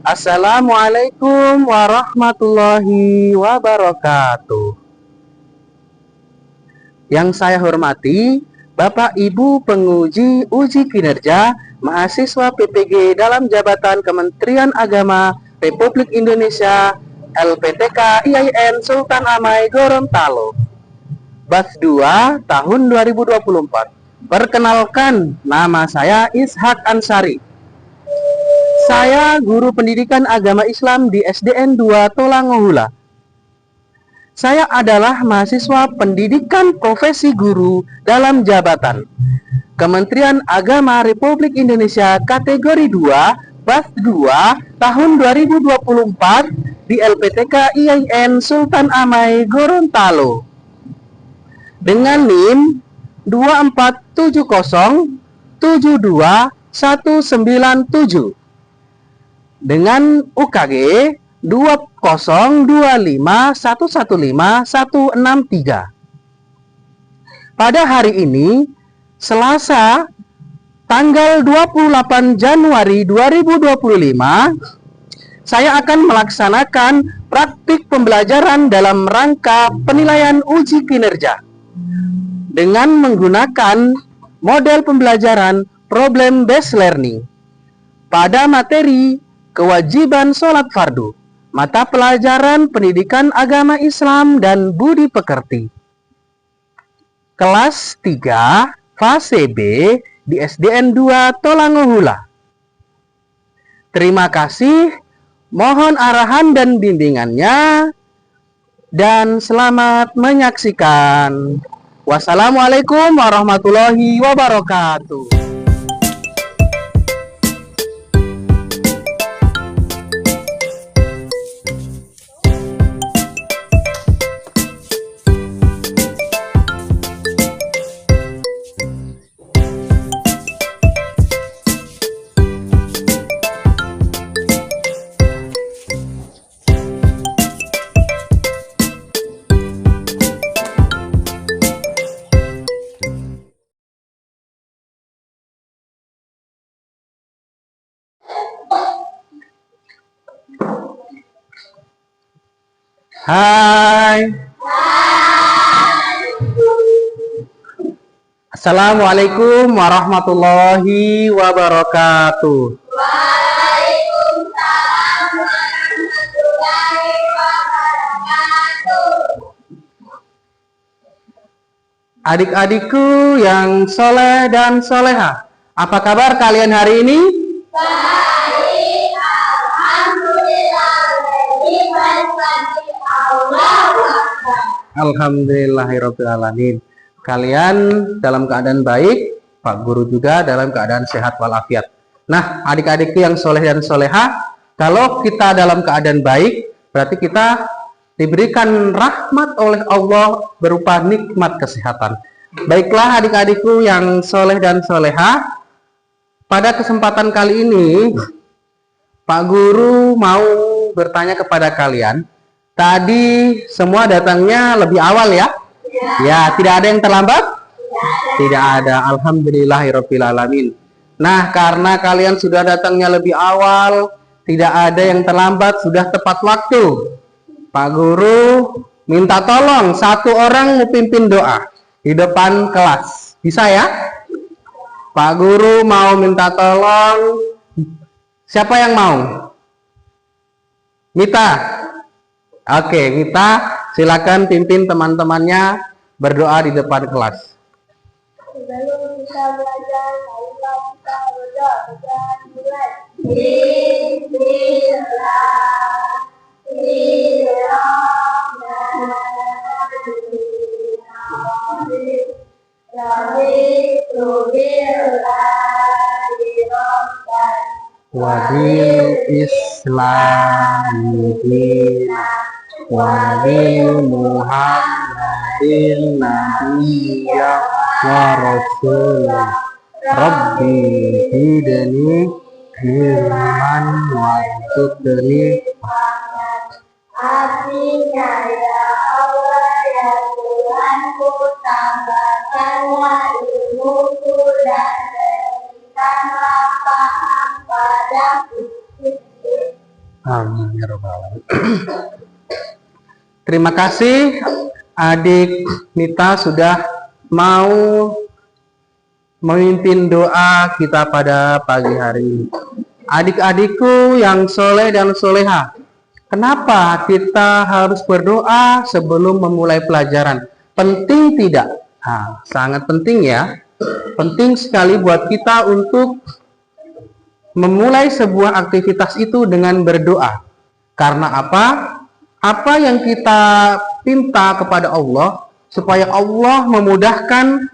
Assalamualaikum warahmatullahi wabarakatuh. Yang saya hormati Bapak Ibu penguji uji kinerja mahasiswa PPG dalam jabatan Kementerian Agama Republik Indonesia LPTK IAIN Sultan Amai Gorontalo Batch 2 tahun 2024. Perkenalkan, nama saya Ishak Ansari. Saya guru pendidikan agama Islam di SDN 2 Tolangohula. Saya adalah mahasiswa pendidikan profesi guru dalam jabatan Kementerian Agama Republik Indonesia kategori 2 Batch 2 tahun 2024 di LPTK IAIN Sultan Amai Gorontalo dengan NIM 247072197 dengan UKG 2025115163163. Pada hari ini, Selasa, tanggal 28 Januari 2025, saya akan melaksanakan praktik pembelajaran dalam rangka penilaian uji kinerja dengan menggunakan model pembelajaran problem based learning pada materi kewajiban sholat fardu, mata pelajaran pendidikan agama Islam dan budi pekerti. Kelas 3, fase B di SDN 2 Tolangohula. Terima kasih, mohon arahan dan bimbingannya, dan selamat menyaksikan. Wassalamualaikum warahmatullahi wabarakatuh. Hai. Assalamualaikum warahmatullahi wabarakatuh. Waalaikumsalam warahmatullahi wabarakatuh. Adik-adikku yang soleh dan soleha, apa kabar kalian hari ini? Baik, alhamdulillah. Alhamdulillahirrahmanirrahim. Kalian dalam keadaan baik, Pak Guru juga dalam keadaan sehat walafiat. Nah, adik-adikku yang soleh dan soleha, kalau kita dalam keadaan baik, berarti kita diberikan rahmat oleh Allah berupa nikmat kesehatan. Baiklah adik-adikku yang soleh dan soleha, pada kesempatan kali ini, Pak Guru mau bertanya kepada kalian. Tadi semua datangnya lebih awal ya? Ya, tidak ada yang terlambat? Tidak ada. Alhamdulillahirrahmanirrahim. Nah, karena kalian sudah datangnya lebih awal, tidak ada yang terlambat, sudah tepat waktu. Pak Guru minta tolong satu orang pimpin doa di depan kelas. Bisa ya? Pak Guru mau minta tolong. Siapa yang mau? Mita. Oke, Mita, silakan pimpin teman-temannya berdoa di depan kelas. Sebelum kita belajar, marilah kita berdoa. Jangan mulai. Wadil Islami Wadil Muhammadin Nabiyya wa Rasulullah Rabbi hidani firman wa tutni. Artinya ya Allah ya Tuhanku, tambahkanlah ilmuku dan berikanlah paham padaku. Amin ya rabbal alamin. Terima kasih adik Nita sudah mau memimpin doa kita pada pagi hari ini. Adik-adikku yang soleh dan soleha, kenapa kita harus berdoa sebelum memulai pelajaran? Penting tidak? Nah, sangat penting ya. Penting sekali buat kita untuk memulai sebuah aktivitas itu dengan berdoa. Karena apa? Apa yang kita minta kepada Allah, supaya Allah memudahkan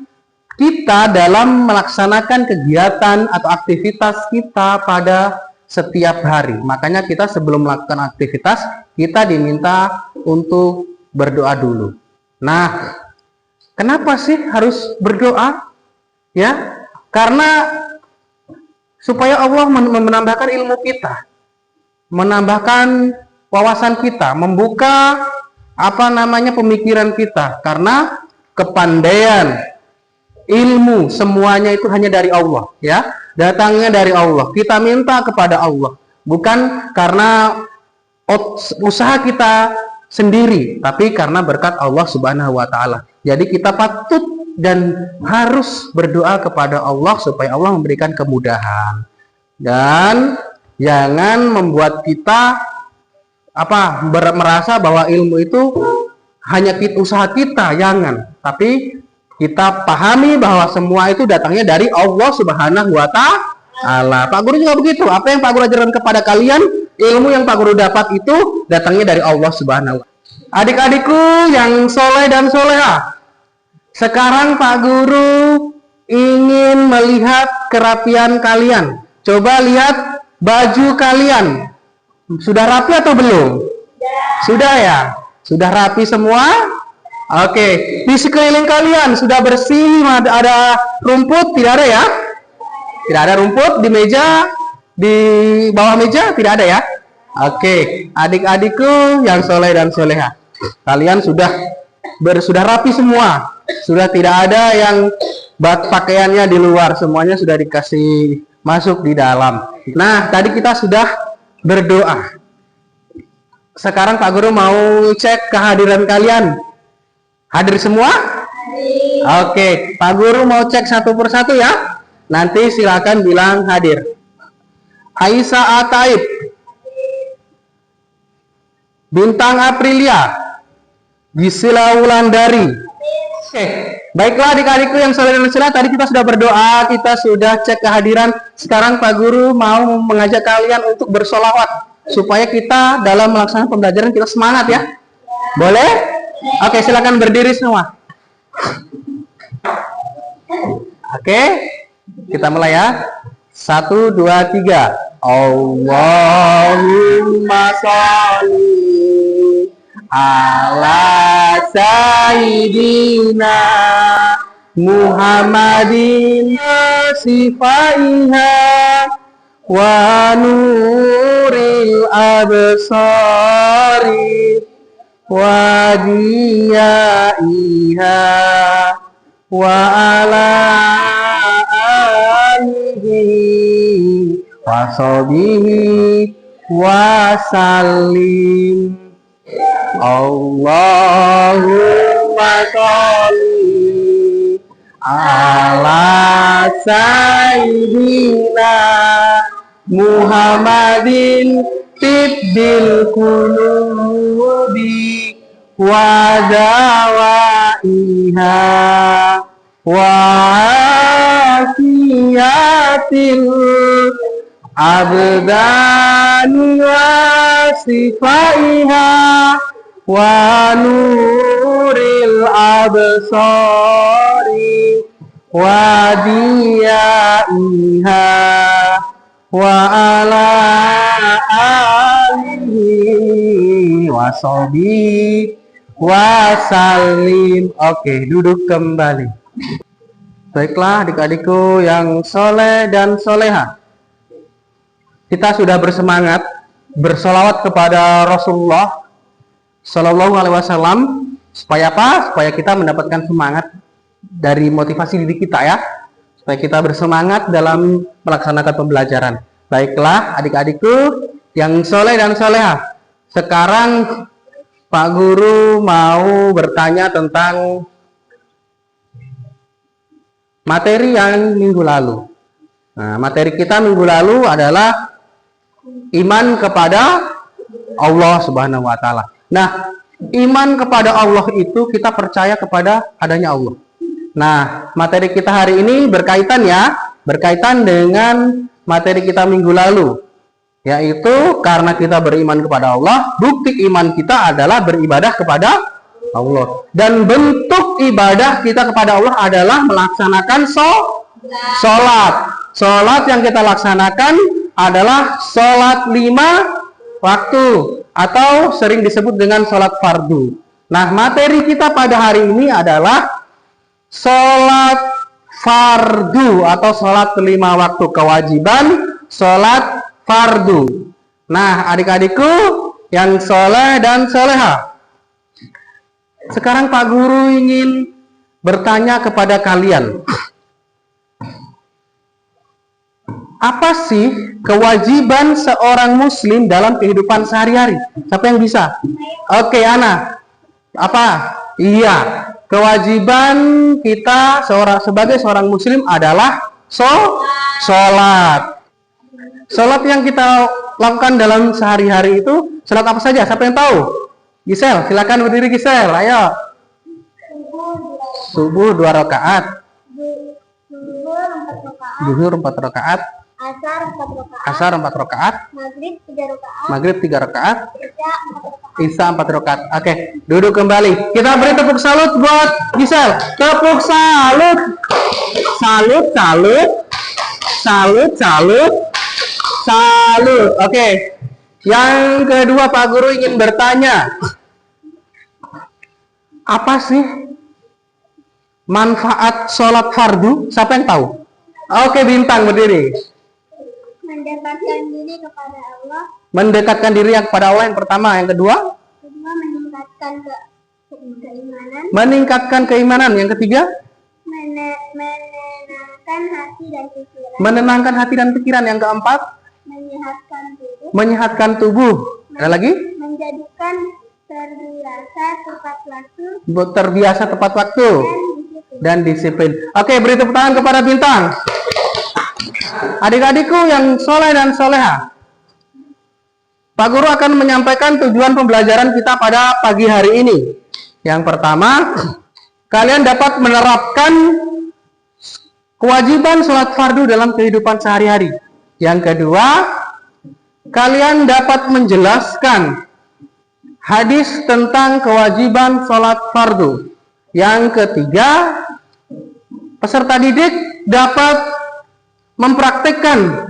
kita dalam melaksanakan kegiatan atau aktivitas kita pada setiap hari. Makanya kita sebelum melakukan aktivitas, kita diminta untuk berdoa dulu. Nah, kenapa sih harus berdoa? Ya, karena supaya Allah menambahkan ilmu kita, menambahkan wawasan kita, membuka pemikiran kita. Karena kepandaian, ilmu semuanya itu hanya dari Allah, ya, datangnya dari Allah. Kita minta kepada Allah, bukan karena usaha kita sendiri, tapi karena berkat Allah Subhanahu wa taala. Jadi kita patut dan harus berdoa kepada Allah supaya Allah memberikan kemudahan. Dan jangan membuat kita merasa bahwa ilmu itu hanya usaha kita, jangan. Tapi kita pahami bahwa semua itu datangnya dari Allah Subhanahu wa taala. Pak Guru juga begitu. Apa yang Pak Guru ajarkan kepada kalian, ilmu yang Pak Guru dapat itu datangnya dari Allah Subhanahu wa taala. Adik-adikku yang soleh dan soleha, sekarang Pak Guru ingin melihat kerapian kalian. Coba lihat baju kalian. Sudah rapi atau belum? Sudah ya? Sudah rapi semua? Oke, di sekeliling kalian sudah bersih, ada rumput? Tidak ada ya? Tidak ada rumput di meja, di bawah meja? Tidak ada ya? Oke, adik-adikku yang soleh dan soleha, kalian sudah rapi semua, sudah tidak ada yang pakaiannya di luar, semuanya sudah dikasih masuk di dalam. Nah, tadi kita sudah berdoa. Sekarang Pak Guru mau cek kehadiran kalian. Hadir semua? Oke, Pak Guru mau cek satu persatu ya. Nanti silakan bilang hadir. Aisyah Ataib, Bintang Aprilia, Gisela Wulandari. Oke, baiklah adik-adikku yang soleh dan soleha, tadi kita sudah berdoa, kita sudah cek kehadiran. Sekarang Pak Guru mau mengajak kalian untuk bersolawat supaya kita dalam melaksanakan pembelajaran kita semangat ya. Boleh? Oke, silakan berdiri semua. Oke, kita mulai ya. 1, 2, 3. Allahumma sholli ala sayyidina Muhammadin sifaiha wa nuril absari wa diyaiha wa ala alihi wa sahbihi wa sallim. Allahumma sholli ala sayyidina Muhammadin tibbil qulubi wa dawaiha wa afiyatil abdani wa sifaiha wa nuril absari wa diyaiha wa ala alihi wa sahbihi wa sallim. Oke, duduk kembali. Baiklah adik-adikku yang soleh dan soleha, kita sudah bersemangat bersolawat kepada Rasulullah Shallallahu Alaihi Wasallam supaya apa? Supaya kita mendapatkan semangat dari motivasi diri kita ya, supaya kita bersemangat dalam melaksanakan pembelajaran. Baiklah adik-adikku yang soleh dan soleha. Sekarang Pak Guru mau bertanya tentang materi yang minggu lalu. Nah, materi kita minggu lalu adalah iman kepada Allah Subhanahu wa Ta'ala. Nah, iman kepada Allah itu kita percaya kepada adanya Allah. Nah, materi kita hari ini berkaitan dengan materi kita minggu lalu, yaitu karena kita beriman kepada Allah, bukti iman kita adalah beribadah kepada Allah. Dan bentuk ibadah kita kepada Allah adalah melaksanakan sholat. Sholat yang kita laksanakan adalah sholat 5 waktu atau sering disebut dengan sholat fardu. Nah, materi kita pada hari ini adalah sholat fardu atau sholat 5 waktu kewajiban, sholat fardu. Nah, adik-adikku yang soleh dan soleha, sekarang Pak Guru ingin bertanya kepada kalian, apa sih kewajiban seorang muslim dalam kehidupan sehari-hari? Siapa yang bisa? Oke, Ana. Apa? Iya, kewajiban kita sebagai seorang muslim adalah sholat. Sholat yang kita lakukan dalam sehari-hari itu sholat apa saja? Siapa yang tahu? Gisel, silakan berdiri Gisel, ayo. Subuh 2 rakaat. Zuhur 4 rakaat. Asar 4 rakaat. Maghrib 3 rakaat. Isya 4 rakaat. Oke, duduk kembali. Kita beri tepuk salut buat Gisel. Tepuk salut. Salut. Oke. Yang kedua, Pak Guru ingin bertanya, apa sih manfaat sholat fardu? Siapa yang tahu? Oke, Bintang berdiri. Mendekatkan diri kepada Allah. Mendekatkan diri kepada Allah yang pertama. Yang kedua? Meningkatkan keimanan. Meningkatkan keimanan. Yang ketiga? Menenangkan hati dan pikiran. Menenangkan hati dan pikiran. Yang keempat? Menyehatkan tubuh. Ada lagi? Menjadikan terbiasa tepat waktu. Terbiasa tepat waktu. Dan disiplin. Oke, beri tepuk tangan kepada Bintang. Adik-adikku yang soleh dan soleha, Pak Guru akan menyampaikan tujuan pembelajaran kita pada pagi hari ini. Yang pertama, kalian dapat menerapkan kewajiban sholat fardu dalam kehidupan sehari-hari. Yang kedua, kalian dapat menjelaskan hadis tentang kewajiban sholat fardu. Yang ketiga, peserta didik dapat mempraktikkan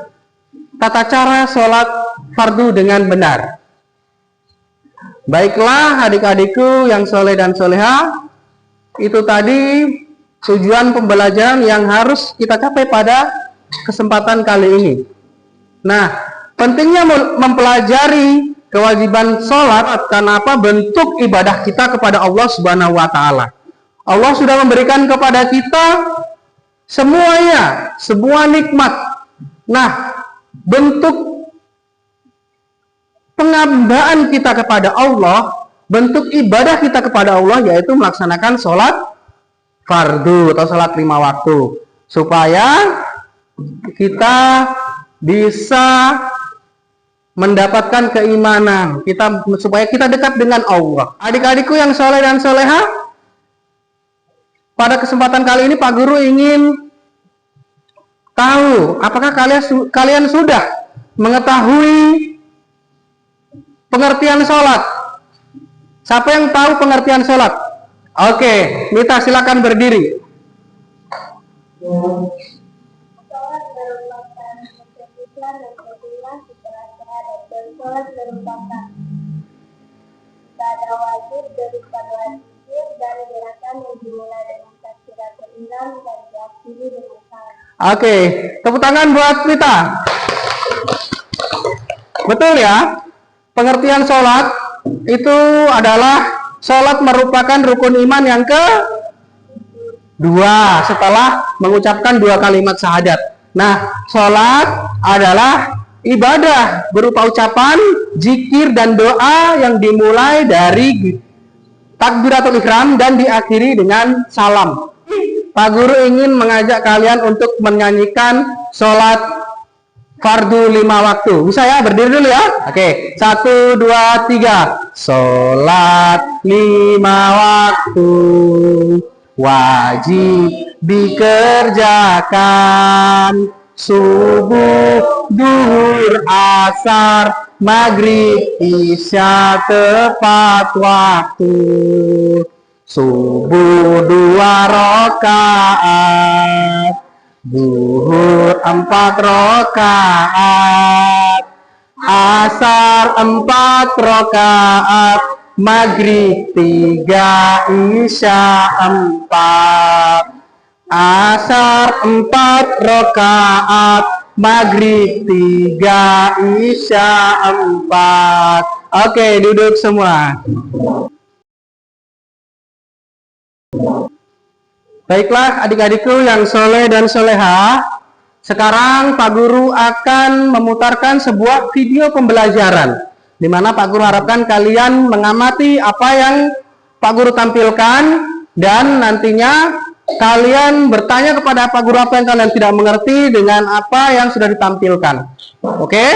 tata cara sholat fardu dengan benar. Baiklah adik-adikku yang soleh dan soleha, itu tadi tujuan pembelajaran yang harus kita capai pada kesempatan kali ini. Nah, pentingnya mempelajari kewajiban sholat karena apa? Bentuk ibadah kita kepada Allah Subhanahu wa Ta'ala. Allah sudah memberikan kepada kita semuanya, semua nikmat. Nah, bentuk pengabdaan kita kepada Allah, bentuk ibadah kita kepada Allah yaitu melaksanakan sholat fardu atau sholat 5 waktu, supaya kita bisa mendapatkan keimanan kita, supaya kita dekat dengan Allah. Adik-adikku yang soleh dan soleha, pada kesempatan kali ini Pak Guru ingin tahu apakah kalian sudah mengetahui pengertian sholat. Siapa yang tahu pengertian sholat? Oke, Mita silakan berdiri. Sholat merupakan kebutuhan dan kebutuhan setelah syahadat, dan sholat merupakan ibadah wajib berupa wajib dan gerakan yang dimulai dengan takbiratul ihram dan diakhiri dengan salam. Oke, tepuk tangan buat Mita. Betul ya? Pengertian sholat itu adalah sholat merupakan rukun iman yang kedua setelah mengucapkan 2 kalimat syahadat. Nah, sholat adalah ibadah berupa ucapan, zikir dan doa yang dimulai dari takbiratul ihram dan diakhiri dengan salam. Pak Guru ingin mengajak kalian untuk menyanyikan sholat fardu 5 waktu. Bisa ya, berdiri dulu ya. Oke, 1, 2, 3. Sholat 5 waktu wajib dikerjakan, subuh, duhur, asar, maghrib, isya tepat waktu. Subuh 2 rakaat, duhur 4 rakaat, asar 4 rakaat, maghrib 3, isya 4. Asar 4 rakaat, maghrib 3, isya 4. Oke, duduk semua. Baiklah adik-adikku yang soleh dan soleha, sekarang Pak Guru akan memutarkan sebuah video pembelajaran, di mana Pak Guru harapkan kalian mengamati apa yang Pak Guru tampilkan, dan nantinya kalian bertanya kepada Pak Guru apa yang kalian tidak mengerti dengan apa yang sudah ditampilkan. Oke?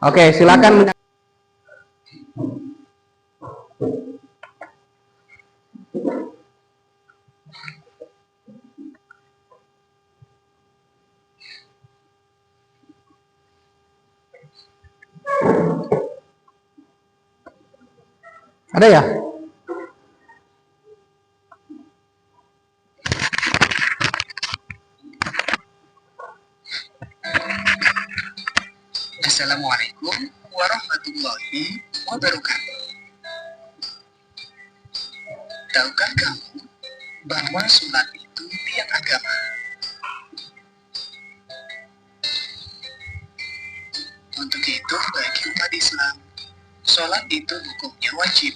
Oke, silakan. Ada ya? Assalamualaikum warahmatullahi wabarakatuh. Tahukah kamu bahwa sholat itu tiang agama? Untuk itu, bagi umat Islam, sholat itu hukumnya wajib.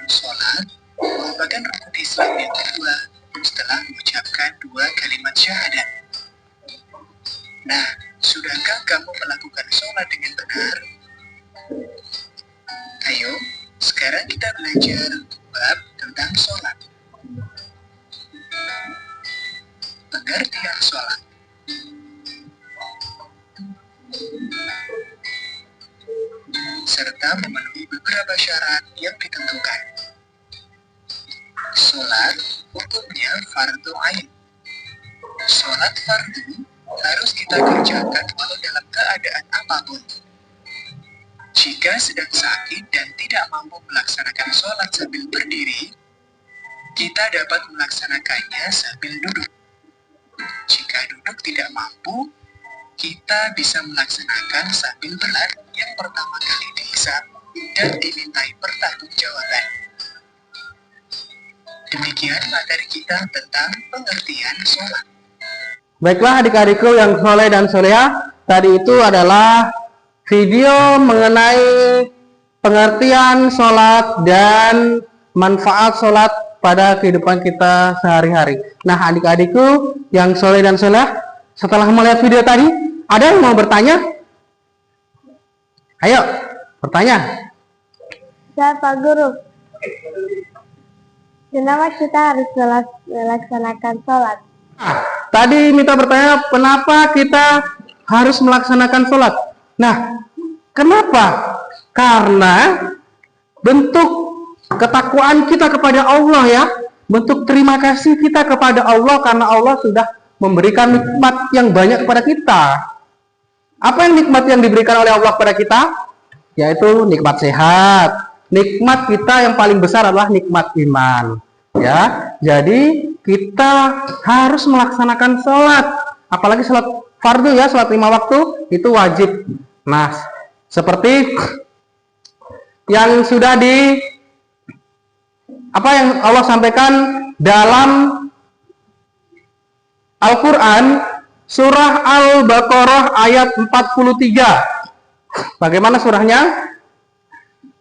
Sholat merupakan rukun Islam yang kedua setelah mengucapkan 2 kalimat syahadat. Nah, sudahkah kamu melakukan sholat dengan benar? Ayo, sekarang kita belajar bab tentang sholat. Pengertian sholat. Serta memenuhi beberapa syarat yang ditentukan. Sholat hukumnya fardu ain. Sholat fardu harus kita kerjakan walau dalam keadaan apapun. Jika sedang sakit dan tidak mampu melaksanakan sholat sambil berdiri, kita dapat melaksanakannya sambil duduk. Jika duduk tidak mampu, kita bisa melaksanakan sambil berlari yang pertama kali dihisab dan dimintai pertanggungjawaban. Demikian materi kita tentang pengertian sholat. Baiklah adik-adikku yang soleh dan soleha, tadi itu adalah video mengenai pengertian sholat dan manfaat sholat pada kehidupan kita sehari-hari. Nah adik-adikku yang soleh dan soleha, setelah melihat video tadi, ada yang mau bertanya? Ayo, bertanya. Ya Pak Guru, kenapa kita harus melaksanakan sholat? Tadi Mita bertanya, kenapa kita harus melaksanakan sholat? Nah, kenapa? Karena bentuk ketakwaan kita kepada Allah ya, bentuk terima kasih kita kepada Allah karena Allah sudah memberikan nikmat yang banyak kepada kita. Apa yang nikmat yang diberikan oleh Allah kepada kita? Yaitu nikmat sehat. Nikmat kita yang paling besar adalah nikmat iman. Ya, jadi kita harus melaksanakan sholat, apalagi sholat fardu ya, sholat 5 waktu itu wajib. Nah, seperti yang sudah yang Allah sampaikan dalam Al-Quran surah Al-Baqarah ayat 43. Bagaimana surahnya?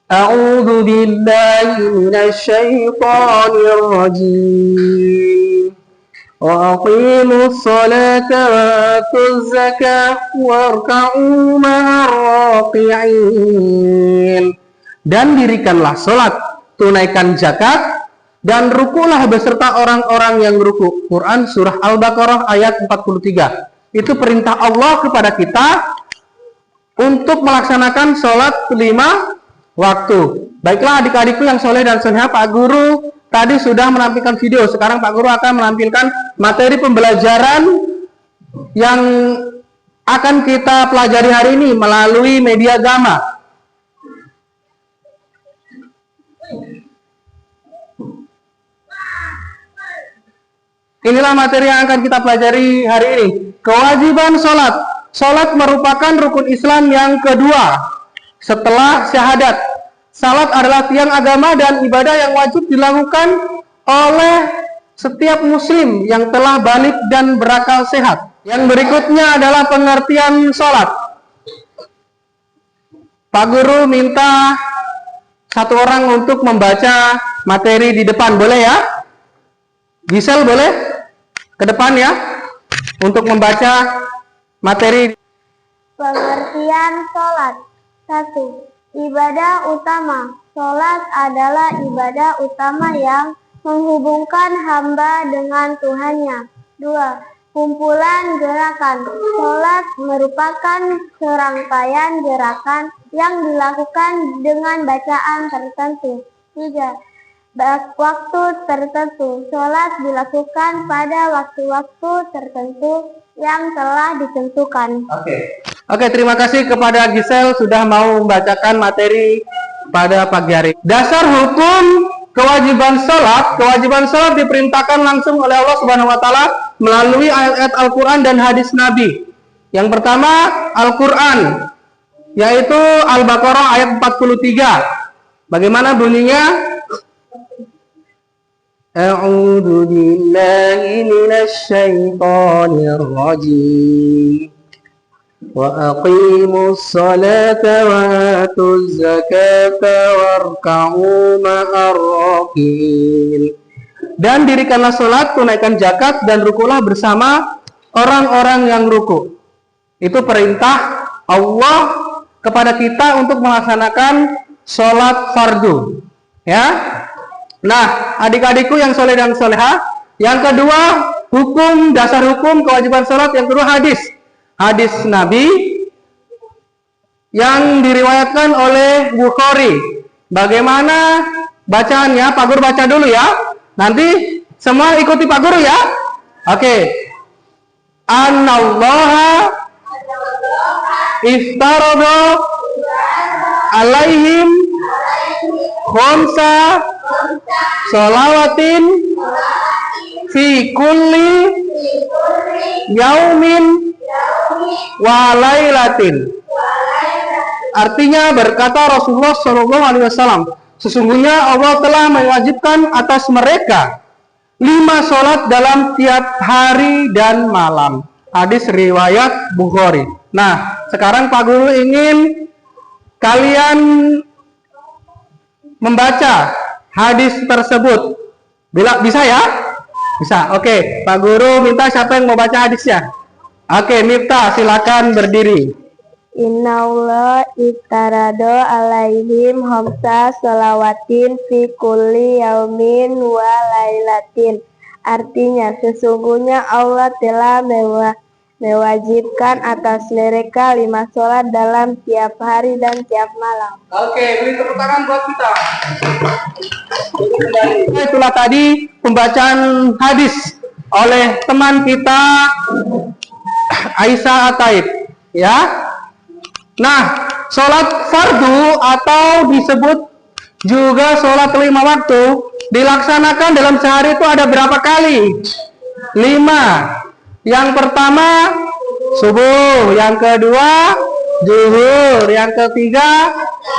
A'udzu billahi minasy syaithanir rajim. Wa aqimus salata wa atuz zakah warka'u ma'ar raki'in. Dan dirikanlah salat, tunaikan zakat, dan rukulah beserta orang-orang yang ruku. Quran surah Al-Baqarah ayat 43. Itu perintah Allah kepada kita untuk melaksanakan sholat 5 waktu. Baiklah adik-adikku yang soleh dan solehah, Pak Guru tadi sudah menampilkan video. Sekarang Pak Guru akan menampilkan materi pembelajaran yang akan kita pelajari hari ini melalui media Gamma. Inilah materi yang akan kita pelajari hari ini. Kewajiban sholat. Sholat merupakan rukun Islam yang kedua setelah syahadat. Salat adalah tiang agama dan ibadah yang wajib dilakukan oleh setiap muslim yang telah balik dan berakal sehat. Yang berikutnya adalah pengertian sholat. Pak Guru minta satu orang untuk membaca materi di depan, boleh ya? Gisel boleh? Ke depan ya, untuk membaca materi. Pengertian sholat. 1. Ibadah utama. Sholat adalah ibadah utama yang menghubungkan hamba dengan Tuhannya. 2. Kumpulan gerakan. Sholat merupakan serangkaian gerakan yang dilakukan dengan bacaan tertentu. 3. Waktu tertentu. Sholat dilakukan pada waktu-waktu tertentu yang telah ditentukan. Oke, terima kasih kepada Gisel sudah mau membacakan materi pada pagi hari. Dasar hukum kewajiban sholat. Kewajiban sholat diperintahkan langsung oleh Allah Subhanahu wa Ta'ala melalui ayat-ayat Al-Quran dan hadis Nabi. Yang pertama, Al-Quran, yaitu Al-Baqarah ayat 43. Bagaimana bunyinya? A'udzu billahi minasy syaithanir rajim. Wa aqimus salata wa atuz zakata warka'u ma'ar raki'in. Dan dirikanlah salat, tunaikan zakat, dan rukulah bersama orang-orang yang ruku. Itu perintah Allah kepada kita untuk melaksanakan salat fardu. Ya. Nah, adik-adikku yang soleh dan solehah, yang kedua hukum, dasar hukum kewajiban salat, yang kedua hadis. Hadis Nabi yang diriwayatkan oleh Bukhari. Bagaimana bacaannya? Pak Guru baca dulu ya. Nanti semua ikuti Pak Guru ya. Oke. Anallaha iftarada alaihim khamsa sholawatin fi kulli yaumin wa lailatin. Artinya berkata Rasulullah SAW, sesungguhnya Allah telah mewajibkan atas mereka 5 sholat dalam tiap hari dan malam. Hadis riwayat Bukhari. Nah, sekarang Pak Guru ingin kalian membaca hadis tersebut. Bisa ya? Bisa. Oke, Pak Guru minta siapa yang mau baca hadisnya? Oke, Miftah silakan berdiri. Innallaha iftarada alaihim khamsa sholawatin fi kulli yaumin wa lailatin. Artinya, sesungguhnya Allah telah mewajibkan atas mereka 5 sholat dalam tiap hari dan tiap malam. Oke, beri tepuk tangan buat kita. Itulah tadi pembacaan hadis oleh teman kita Aisyah Ataib, ya. Nah, sholat fardu atau disebut juga sholat 5 waktu dilaksanakan dalam sehari itu ada berapa kali? 5. Yang pertama subuh, yang kedua zuhur, yang ketiga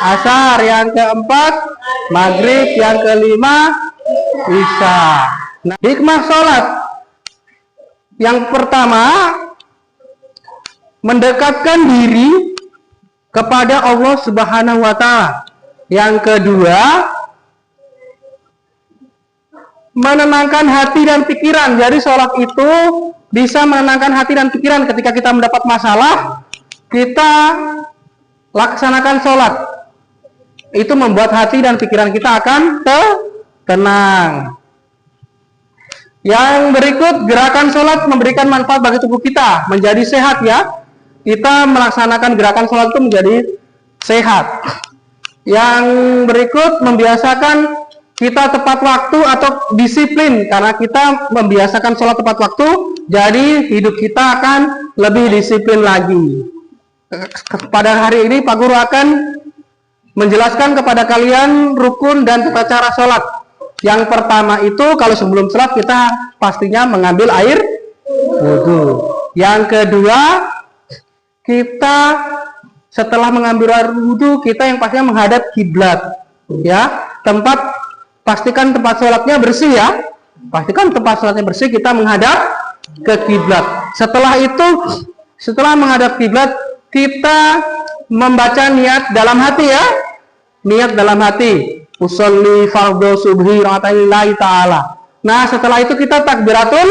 asar, yang keempat maghrib, yang kelima isya. Nah, hikmah sholat yang pertama mendekatkan diri kepada Allah Subhanahu wa Ta'ala. Yang kedua menenangkan hati dan pikiran. Jadi sholat itu bisa menenangkan hati dan pikiran. Ketika kita mendapat masalah, kita laksanakan sholat. Itu membuat hati dan pikiran kita akan tenang. Yang berikut, gerakan sholat memberikan manfaat bagi tubuh kita, menjadi sehat ya. Kita melaksanakan gerakan sholat itu menjadi sehat. Yang berikut, membiasakan kita tepat waktu atau disiplin. Karena kita membiasakan sholat tepat waktu, jadi hidup kita akan lebih disiplin lagi. Pada hari ini Pak Guru akan menjelaskan kepada kalian rukun dan tata cara sholat. Yang pertama itu, kalau sebelum sholat kita pastinya mengambil air wudhu. Yang kedua, kita setelah mengambil air wudhu, kita yang pastinya menghadap kiblat. Ya, pastikan tempat sholatnya bersih ya. Pastikan tempat sholatnya bersih, kita menghadap ke kiblat. Setelah itu, setelah menghadap kiblat, kita membaca niat dalam hati ya. Niat dalam hati. Usolli fardhu subhi raka'atainillahi ta'ala. Nah, setelah itu kita takbiratul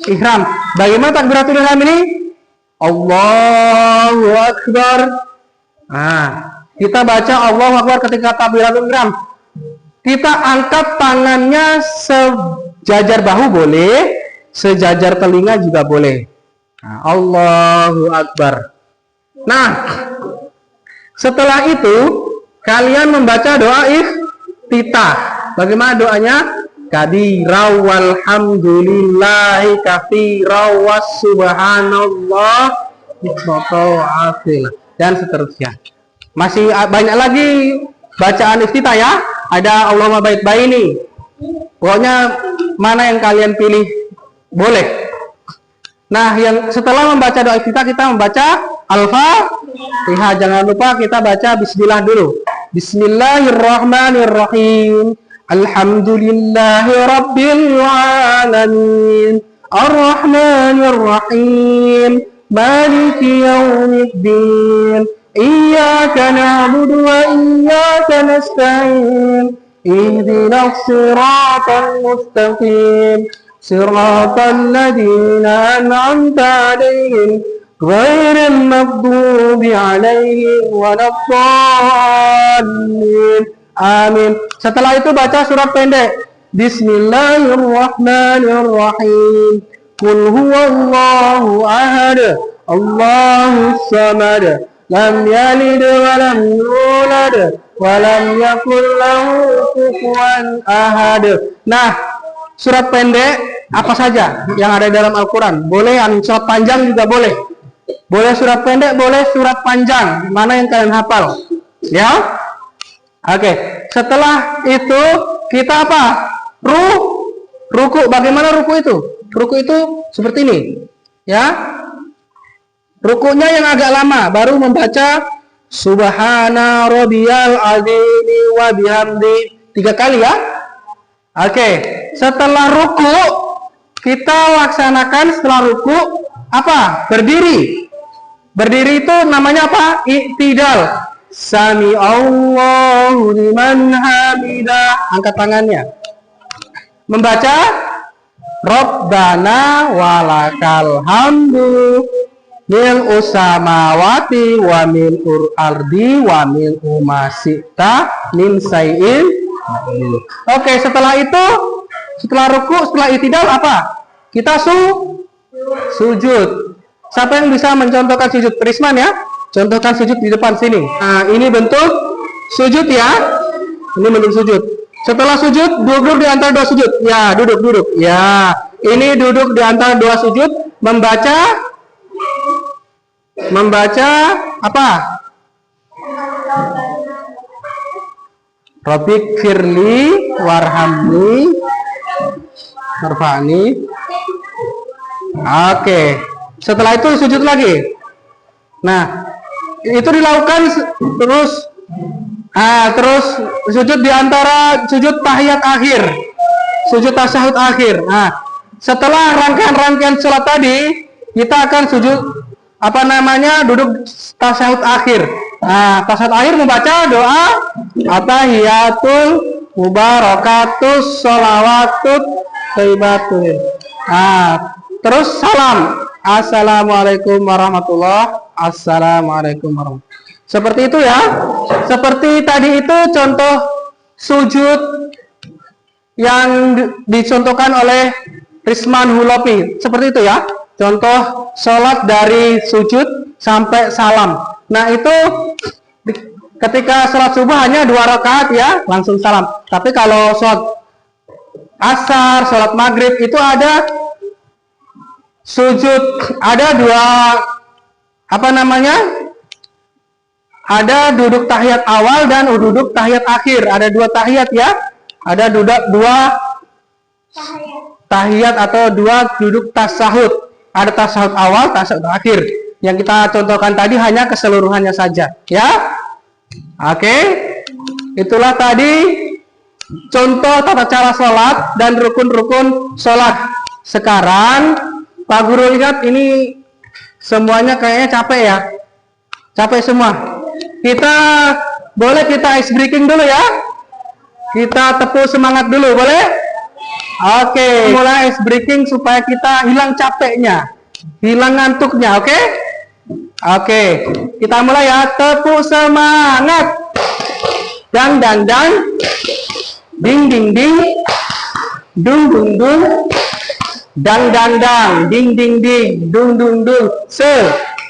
ihram. Bagaimana takbiratul ihram ini? Allahu Akbar. Nah, kita baca Allahu Akbar ketika takbiratul ihram. Kita angkat tangannya sejajar bahu boleh, sejajar telinga juga boleh. Nah, Allahu Akbar. Nah, setelah itu kalian membaca doa iftitah. Bagaimana doanya? Kadira walhamdulillahi katsira was subhanallah dan seterusnya. Masih banyak lagi bacaan iftitah ya. Ada Allahumma baik baini. Pokoknya mana yang kalian pilih boleh. Nah, yang setelah membaca doa iftitah kita membaca Al-Fatihah. Jangan lupa kita baca bismillah dulu. Bismillahirrahmanirrahim. Alhamdulillahi rabbil alamin. Ar-Rahmanirrahim. Maliki yaumiddin. Iyyaka na'budu wa iyyaka nasta'in. Ihdinas siratal mustaqim. Siratal ladzina an'amta 'alaihim ghairil maghdubi 'alaihim waladdallin. Amin. Setelah itu baca surat pendek. Bismillahirrahmanirrahim. Qul huwallahu ahad. Allahus samad. Lam yalid wa lam yulad wa lam yakul lahu kufuwan ahad. Nah, surat pendek apa saja yang ada dalam Al-Quran. Boleh yang surat panjang juga boleh. Boleh surat pendek, boleh surat panjang. Mana yang kalian hafal? Ya? Oke. Setelah itu kita apa? Ruku. Bagaimana ruku itu? Ruku itu seperti ini. Ya? Rukunya yang agak lama, baru membaca Subhana rabbiyal azimi wa bihamdi 3 kali ya. Oke, setelah ruku kita laksanakan setelah ruku apa? Berdiri. Berdiri itu namanya apa? I'tidal. Sami Allahu liman hamidah. Angkat tangannya. Membaca Rabbana walakal hamdu mil usamawati wa mil ardi wa mil umasita min sayin. Oke, setelah itu, setelah ruku, setelah i'tidal apa? Kita sujud. Siapa yang bisa mencontohkan sujud? Prisman ya? Contohkan sujud di depan sini. Nah, ini bentuk sujud ya. Ini bentuk sujud. Setelah sujud, duduk di antara 2 sujud. Ya, duduk. Ya, ini duduk di antara 2 sujud. Membaca apa? Rabbik firli warhamni warfa'ni. Oke. Setelah itu sujud lagi. Nah, itu dilakukan terus. Terus sujud di antara sujud tahiyat akhir, sujud tasyahud akhir. Nah, setelah rangkaian-rangkaian sholat tadi, kita akan sujud duduk tasyahud akhir. Nah, tasyahud akhir membaca doa At-tahiyatul mubarakatus, sholawatut, thayyibatun. Nah, terus salam. Assalamualaikum warahmatullah. Assalamualaikum warahmatullah. Seperti itu ya. Seperti tadi itu contoh sujud yang dicontohkan oleh Risman Hulopi. Seperti itu ya. Contoh sholat dari sujud sampai salam. Nah itu ketika sholat subuh hanya 2 rakaat ya, langsung salam. Tapi kalau sholat asar, sholat maghrib itu ada sujud, ada 2 ada duduk tahiyat awal dan duduk tahiyat akhir. Ada 2 tahiyat ya. Ada 2 tahiyat atau 2 duduk tasahud. Ada tasahud awal, tasahud akhir. Yang kita contohkan tadi hanya keseluruhannya saja, ya. Oke. Itulah tadi contoh tata cara sholat dan rukun-rukun sholat. Sekarang Pak Guru lihat ini semuanya kayaknya capek ya. Capek semua. Boleh kita ice breaking dulu ya. Kita tepuk semangat dulu, boleh? Oke, mulai ice breaking supaya kita hilang capeknya, hilang ngantuknya, oke? Oke, kita mulai ya, tepuk semangat. Dang dang dang, ding ding ding, dung dung dung, dang dang dang, ding ding ding, dung dung dung,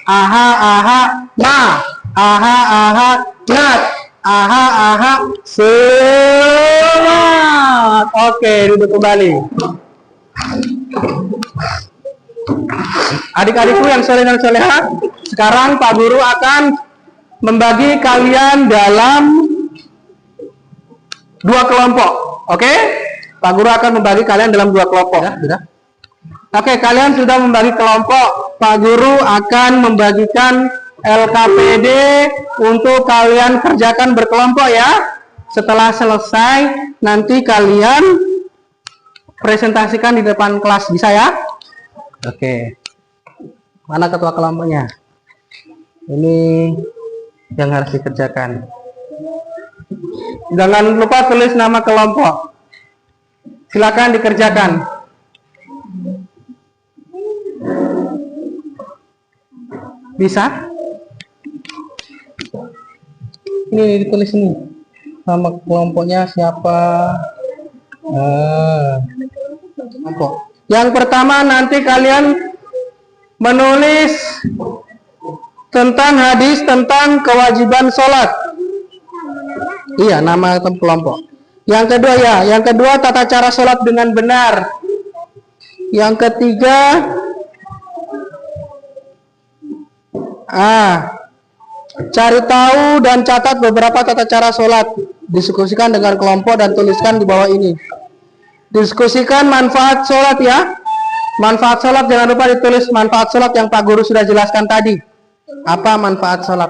aha aha, ma, aha aha, nat, aha aha, semangat. Oke, duduk kembali. Adik-adikku yang soleh dan soleha, sekarang Pak Guru akan membagi kalian dalam 2 kelompok. Oke? Pak Guru akan membagi kalian dalam 2 kelompok. Sudah? Oke, kalian sudah membagi kelompok. Pak Guru akan membagikan LKPD untuk kalian kerjakan berkelompok ya. Setelah selesai, nanti kalian presentasikan di depan kelas, bisa ya? Oke. Mana ketua kelompoknya? Ini yang harus dikerjakan. Jangan lupa tulis nama kelompok. Silakan dikerjakan. Bisa? Ini ditulis ini. Nama kelompoknya siapa? Kelompok. Yang pertama nanti kalian menulis tentang hadis tentang kewajiban sholat. Iya, nama kelompok. Yang kedua tata cara sholat dengan benar. Yang ketiga, cari tahu dan catat beberapa tata cara sholat. Diskusikan dengan kelompok dan tuliskan di bawah ini. Diskusikan manfaat sholat ya. Manfaat sholat jangan lupa ditulis manfaat sholat yang Pak Guru sudah jelaskan tadi. Apa manfaat sholat?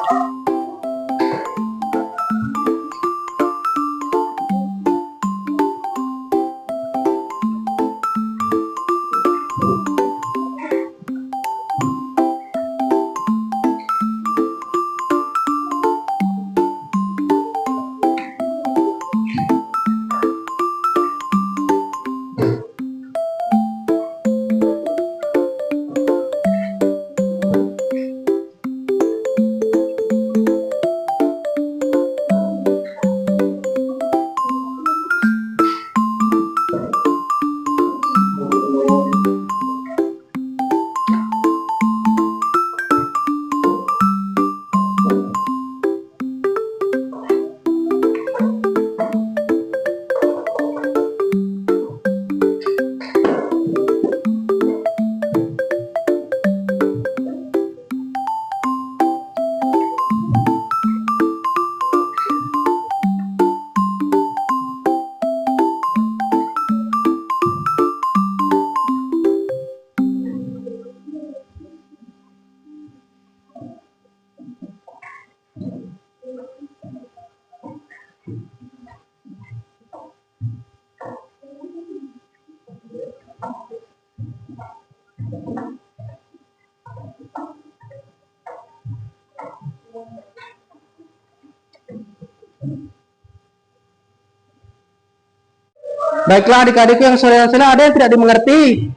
Baiklah adik-adikku yang soleh dan solehah, ada yang tidak dimengerti?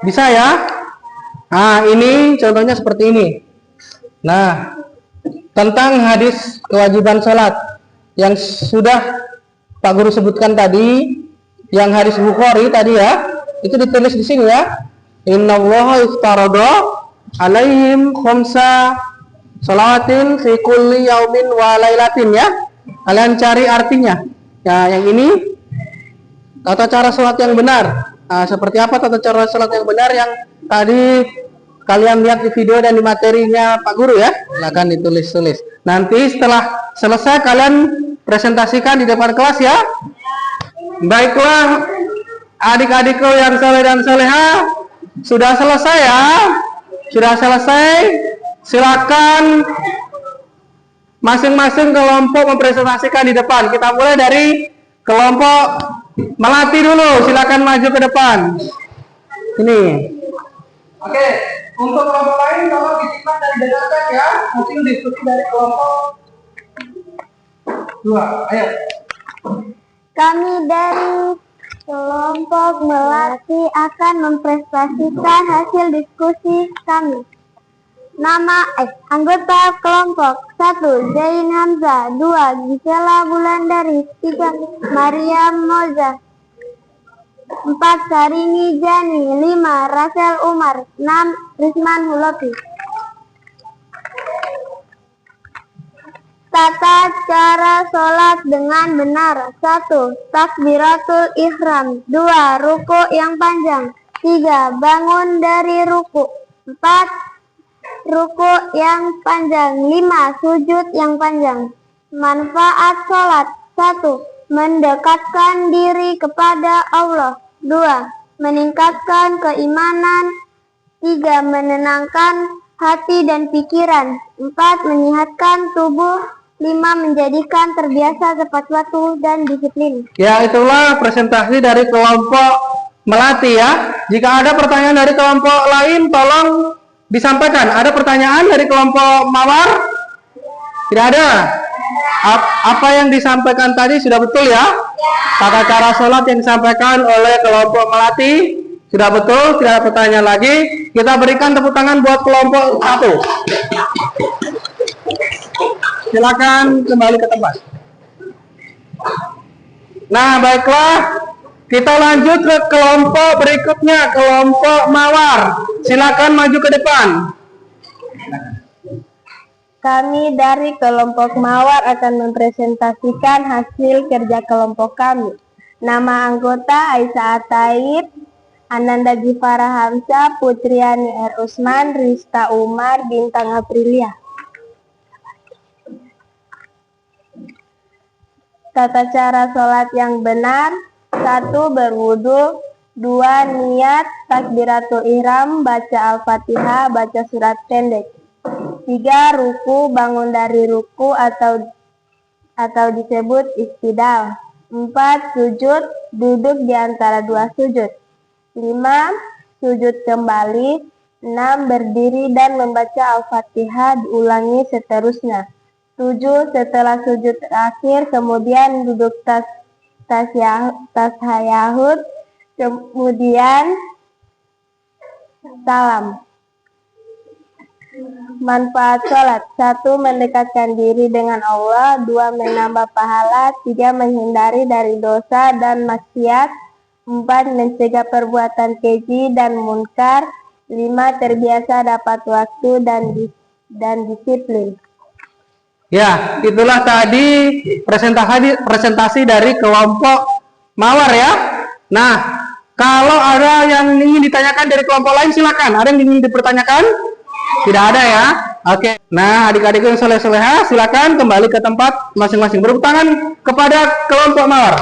Bisa ya? Nah, ini contohnya seperti ini. Nah, tentang hadis kewajiban sholat yang sudah Pak Guru sebutkan tadi, yang hadis Bukhari tadi ya, itu ditulis di sini ya. Innallaha iftarada alaihim khamsa shalawatin fi kulli yaumin wa lailatin ya. Kalian cari artinya. Ya, yang ini tata cara sholat yang benar. Nah, seperti apa tata cara sholat yang benar yang tadi kalian lihat di video dan di materinya Pak Guru ya? Silakan ditulis-tulis. Nanti setelah selesai kalian presentasikan di depan kelas ya. Baiklah adik-adikku yang soleh dan soleha, sudah selesai ya? Sudah selesai? Silakan masing-masing kelompok mempresentasikan di depan. Kita mulai dari kelompok Melati dulu. Silakan maju ke depan. Ini. Oke, untuk kelompok lain tolong disimak dan didengarkan ya. Hasil diskusi dari kelompok 2. Ayo. Kami dari kelompok Melati akan mempresentasikan hasil diskusi kami. Anggota kelompok 1 Zain Hamzah, 2 Gisela Bulandari, 3 Mariam Moza, 4 Sarini Jani, 5 Rasel Umar, 6 Risman Hulopi. Tata cara sholat dengan benar. 1. Takbiratul ihram. 2. Ruku yang panjang. 3. Bangun dari ruku. 4. Ruku yang panjang. 5. Sujud yang panjang. Manfaat sholat. 1. Mendekatkan diri kepada Allah. 2. Meningkatkan keimanan. 3. Menenangkan hati dan pikiran. 4. Menyehatkan tubuh. 5. Menjadikan terbiasa tepat waktu dan disiplin. Ya, itulah presentasi dari kelompok Melati ya. Jika ada pertanyaan dari kelompok lain, tolong disampaikan. Ada pertanyaan dari kelompok Mawar? Tidak ada. Apa yang disampaikan tadi sudah betul ya? Tata cara sholat yang disampaikan oleh kelompok Melati sudah betul, tidak ada pertanyaan lagi. Kita berikan tepuk tangan buat kelompok 1. Silakan kembali ke tempat. Nah, baiklah. Kita lanjut ke kelompok berikutnya, kelompok Mawar. Silakan maju ke depan. Kami dari kelompok Mawar akan mempresentasikan hasil kerja kelompok kami. Nama anggota Aisyah Ataib, Ananda Gifara Hamzah, Putriani R. Usman, Rista Umar, Bintang Aprilia. Tata cara sholat yang benar. 1. Berwudu. 2. Niat takbiratul ihram, baca Al-Fatihah, baca surat pendek. 3. Ruku, bangun dari ruku atau disebut istidal. 4. Sujud, duduk di antara dua sujud. 5. Sujud kembali. 6. Berdiri dan membaca Al-Fatihah, diulangi seterusnya. 7. Setelah sujud terakhir, kemudian duduk tasyahud, kemudian salam. Manfaat sholat. 1. Mendekatkan diri dengan Allah. 2. Menambah pahala. 3. Menghindari dari dosa dan maksiat. 4. Mencegah perbuatan keji dan munkar. 5. Terbiasa dapat waktu dan disiplin. Ya, itulah tadi presentasi dari kelompok Mawar ya. Nah, kalau ada yang ingin ditanyakan dari kelompok lain silakan. Ada yang ingin dipertanyakan? Tidak ada ya. Oke. Nah, adik-adik yang soleh-soleha silakan kembali ke tempat masing-masing. Bertepuk tangan kepada kelompok Mawar.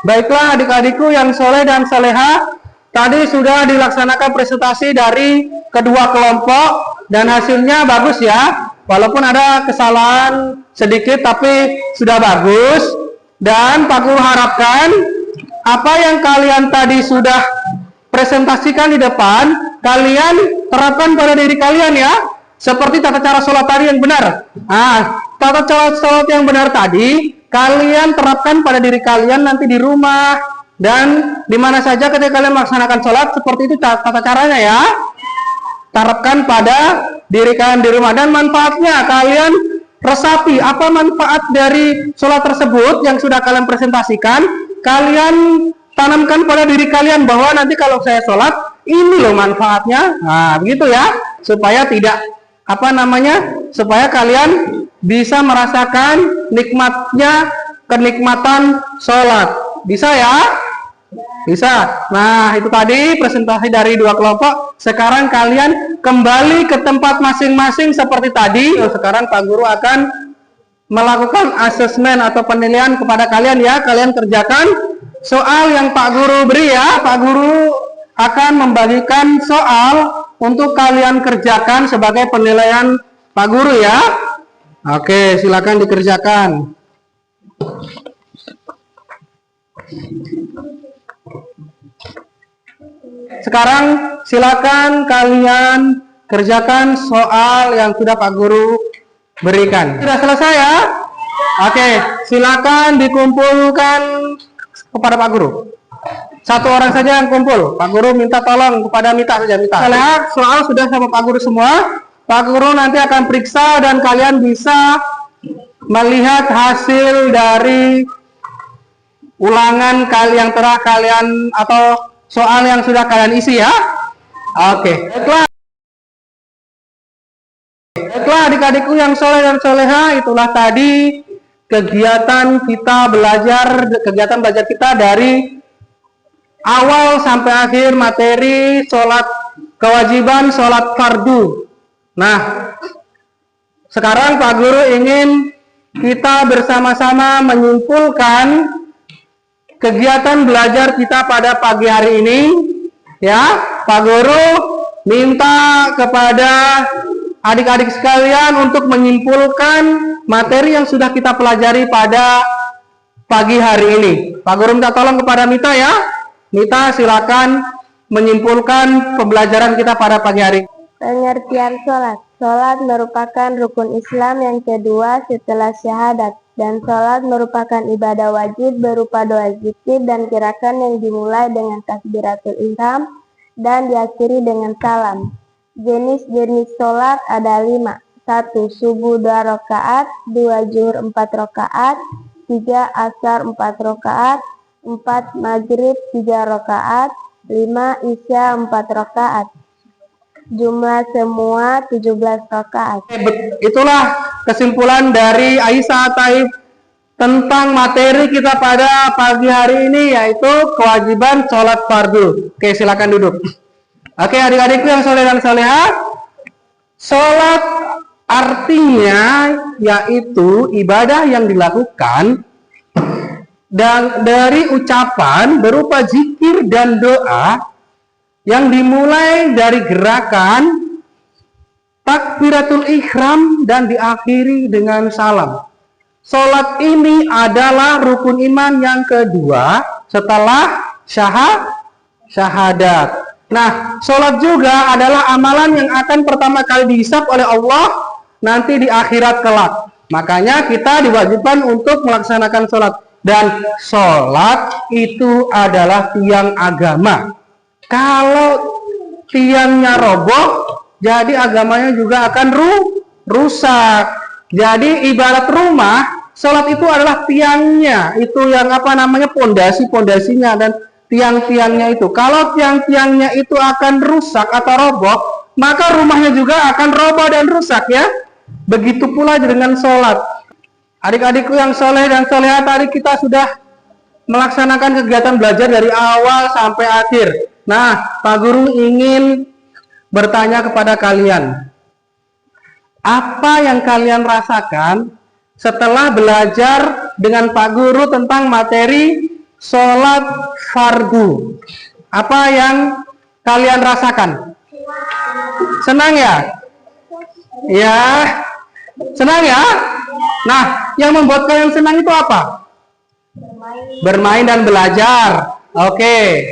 Baiklah adik-adikku yang soleh dan soleha, tadi sudah dilaksanakan presentasi dari kedua kelompok dan hasilnya bagus ya. Walaupun ada kesalahan sedikit tapi sudah bagus. Dan Pak Guru harapkan apa yang kalian tadi sudah presentasikan di depan, kalian terapkan pada diri kalian ya. Seperti tata cara sholat tadi yang benar. Nah, tata cara sholat yang benar tadi kalian terapkan pada diri kalian nanti di rumah dan di mana saja ketika kalian melaksanakan sholat. Seperti itu tata caranya ya. Terapkan pada diri kalian di rumah, dan manfaatnya kalian resapi apa manfaat dari sholat tersebut yang sudah kalian presentasikan. Kalian tanamkan pada diri kalian bahwa nanti kalau saya sholat ini loh manfaatnya. Nah begitu ya, supaya tidak supaya kalian bisa merasakan kenikmatan sholat. Bisa ya? Bisa. Nah itu tadi presentasi dari dua kelompok. Sekarang kalian kembali ke tempat masing-masing seperti tadi. Sekarang Pak Guru akan melakukan asesmen atau penilaian kepada kalian ya. Kalian kerjakan soal yang Pak Guru beri ya. Pak Guru akan membagikan soal untuk kalian kerjakan sebagai penilaian Pak Guru ya. Oke, silakan dikerjakan. Sekarang silakan kalian kerjakan soal yang sudah Pak Guru berikan. Sudah selesai ya? Oke, silakan dikumpulkan kepada Pak Guru. Satu orang saja yang kumpul. Pak Guru minta tolong kepada Mita saja, Mita. Kita lihat soal sudah sama Pak Guru semua. Pak Guru nanti akan periksa dan kalian bisa melihat hasil dari ulangan yang telah kalian atau soal yang sudah kalian isi ya. Oke. Baiklah adik-adikku yang soleh dan soleha, itulah tadi kegiatan belajar kita dari awal sampai akhir materi sholat kewajiban, sholat fardu. Nah, sekarang Pak Guru ingin kita bersama-sama menyimpulkan kegiatan belajar kita pada pagi hari ini ya. Pak Guru minta kepada adik-adik sekalian untuk menyimpulkan materi yang sudah kita pelajari pada pagi hari ini. Pak Guru minta tolong kepada Mita ya. Mita silakan menyimpulkan pembelajaran kita pada pagi hari ini. Pengertian sholat. Sholat merupakan rukun Islam yang kedua setelah syahadat, dan sholat merupakan ibadah wajib berupa doa, zikir, dan gerakan yang dimulai dengan takbiratul ihram dan diakhiri dengan salam. Jenis-jenis sholat ada 5. 1. Subuh 2 rakaat, 2 zuhur 4 rakaat, 3 asar 4 rakaat, 4 maghrib 3 rakaat, 5 isya 4 rakaat. Jumlah semua 17 rakaat. Itulah kesimpulan dari Aisyah Taib tentang materi kita pada pagi hari ini, yaitu kewajiban sholat fardu. Oke, silakan duduk. Oke, adik-adikku yang soleh dan soleha, sholat artinya yaitu ibadah yang dilakukan dan dari ucapan berupa zikir dan doa yang dimulai dari gerakan takbiratul ihram dan diakhiri dengan salam. Sholat ini adalah rukun iman yang kedua setelah syahadat. Nah, sholat juga adalah amalan yang akan pertama kali dihisab oleh Allah nanti di akhirat kelak. Makanya kita diwajibkan untuk melaksanakan sholat. Dan sholat itu adalah tiang agama. Kalau tiangnya roboh, jadi agamanya juga akan rusak. Jadi ibarat rumah, sholat itu adalah tiangnya, itu yang pondasinya dan tiang-tiangnya itu. Kalau tiang-tiangnya itu akan rusak atau roboh, maka rumahnya juga akan roboh dan rusak ya. Begitu pula dengan sholat. Adik-adikku yang soleh dan soleha, tadi kita sudah melaksanakan kegiatan belajar dari awal sampai akhir. Nah, Pak Guru ingin bertanya kepada kalian, apa yang kalian rasakan setelah belajar dengan Pak Guru tentang materi sholat fardu? Apa yang kalian rasakan? Senang ya? Ya, senang ya? Nah, yang membuat kalian senang itu apa? Bermain dan belajar. Oke.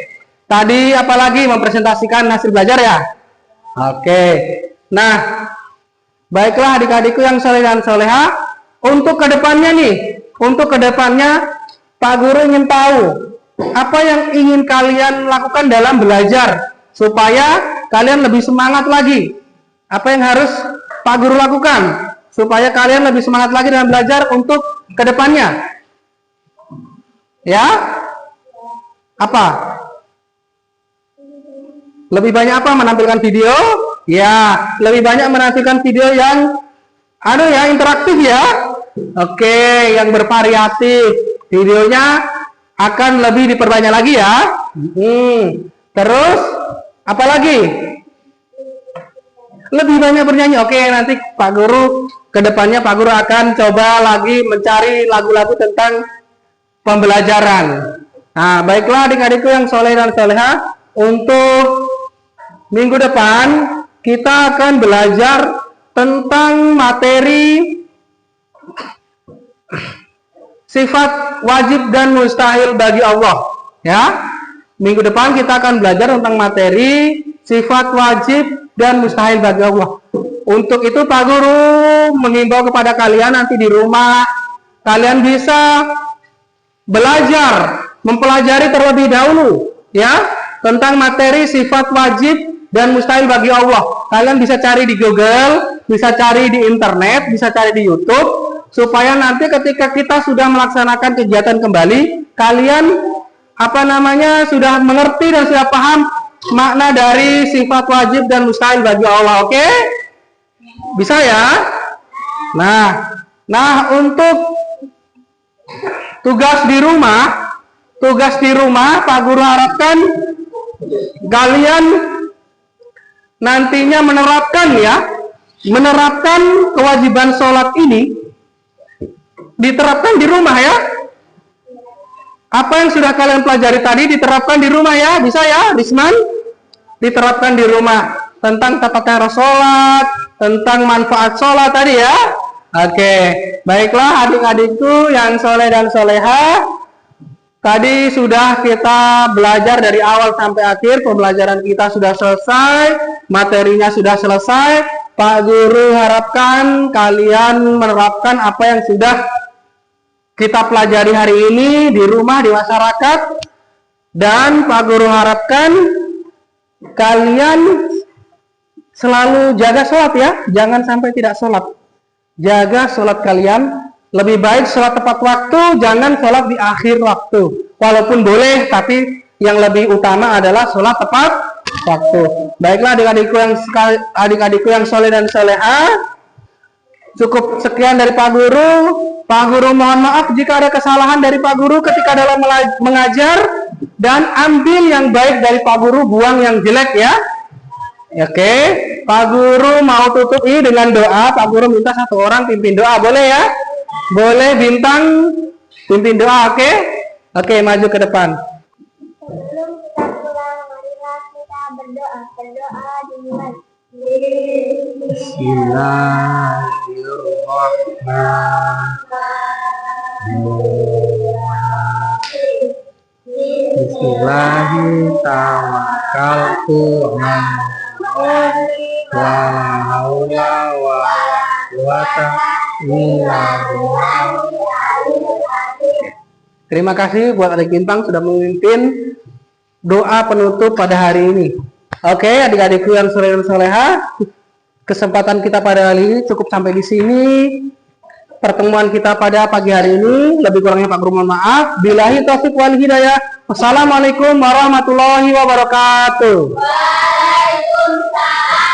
Tadi apalagi mempresentasikan hasil belajar ya? Oke. Nah, baiklah adik-adikku yang soleh dan soleha, untuk kedepannya nih, untuk kedepannya Pak Guru ingin tahu apa yang ingin kalian lakukan dalam belajar supaya kalian lebih semangat lagi. Apa yang harus Pak Guru lakukan supaya kalian lebih semangat lagi dalam belajar untuk kedepannya? Ya? Apa? Lebih banyak apa? Menampilkan video? Ya, lebih banyak menampilkan video yang interaktif ya. Oke, yang bervariatif. Videonya akan lebih diperbanyak lagi ya. Terus apa lagi? Lebih banyak bernyanyi. Oke, nanti Pak Guru kedepannya Pak Guru akan coba lagi mencari lagu-lagu tentang pembelajaran. Nah, baiklah adik-adikku yang soleh dan soleha, untuk minggu depan kita akan belajar tentang materi sifat wajib dan mustahil bagi Allah. Ya, minggu depan kita akan belajar tentang materi sifat wajib dan mustahil bagi Allah. Untuk itu Pak Guru mengimbau kepada kalian nanti di rumah kalian bisa belajar, mempelajari terlebih dahulu ya tentang materi sifat wajib dan mustahil bagi Allah. Kalian bisa cari di Google, bisa cari di internet, bisa cari di YouTube, supaya nanti ketika kita sudah melaksanakan kegiatan kembali, kalian sudah mengerti dan sudah paham makna dari sifat wajib dan mustahil bagi Allah. Oke? Bisa ya? Nah untuk tugas di rumah Pak Guru harapkan kalian nantinya menerapkan kewajiban sholat ini, diterapkan di rumah ya. Apa yang sudah kalian pelajari tadi diterapkan di rumah ya, bisa ya, Risman? Diterapkan di rumah tentang tata cara sholat, tentang manfaat sholat tadi ya. Oke, baiklah adik-adikku yang soleh dan soleha, tadi sudah kita belajar dari awal sampai akhir, pembelajaran kita sudah selesai, materinya sudah selesai. Pak Guru harapkan kalian menerapkan apa yang sudah kita pelajari hari ini di rumah, di masyarakat. Dan Pak Guru harapkan kalian selalu jaga sholat ya, jangan sampai tidak sholat. Jaga sholat kalian, lebih baik sholat tepat waktu, jangan sholat di akhir waktu. Walaupun boleh, tapi yang lebih utama adalah sholat tepat waktu. Baiklah adik-adikku yang soleh dan soleha, cukup sekian dari Pak Guru. Pak Guru mohon maaf jika ada kesalahan dari Pak Guru ketika dalam mengajar, dan ambil yang baik dari Pak Guru, buang yang jelek ya. Oke, Pak Guru mau tutup ini dengan doa. Pak Guru minta satu orang pimpin doa, boleh ya? Boleh Bintang pimpin doa, oke? Oke, maju ke depan. Sebelum kita pulang, marilah kita berdoa. Berdoa dimulai. Bismillahirrahmanirrahim. Bismillahirrahmanirrahim. La haula wa la quwata illa billah. Terima kasih buat adik Bintang sudah memimpin doa penutup pada hari ini. Oke, adik-adikku yang soleh dan soleha, kesempatan kita pada hari ini cukup sampai di sini. Pertemuan kita pada pagi hari ini, lebih kurangnya Pak Guru mohon maaf. Billahi taufiq wal hidayah. Wassalamualaikum warahmatullahi wabarakatuh. Waalaikumsalam.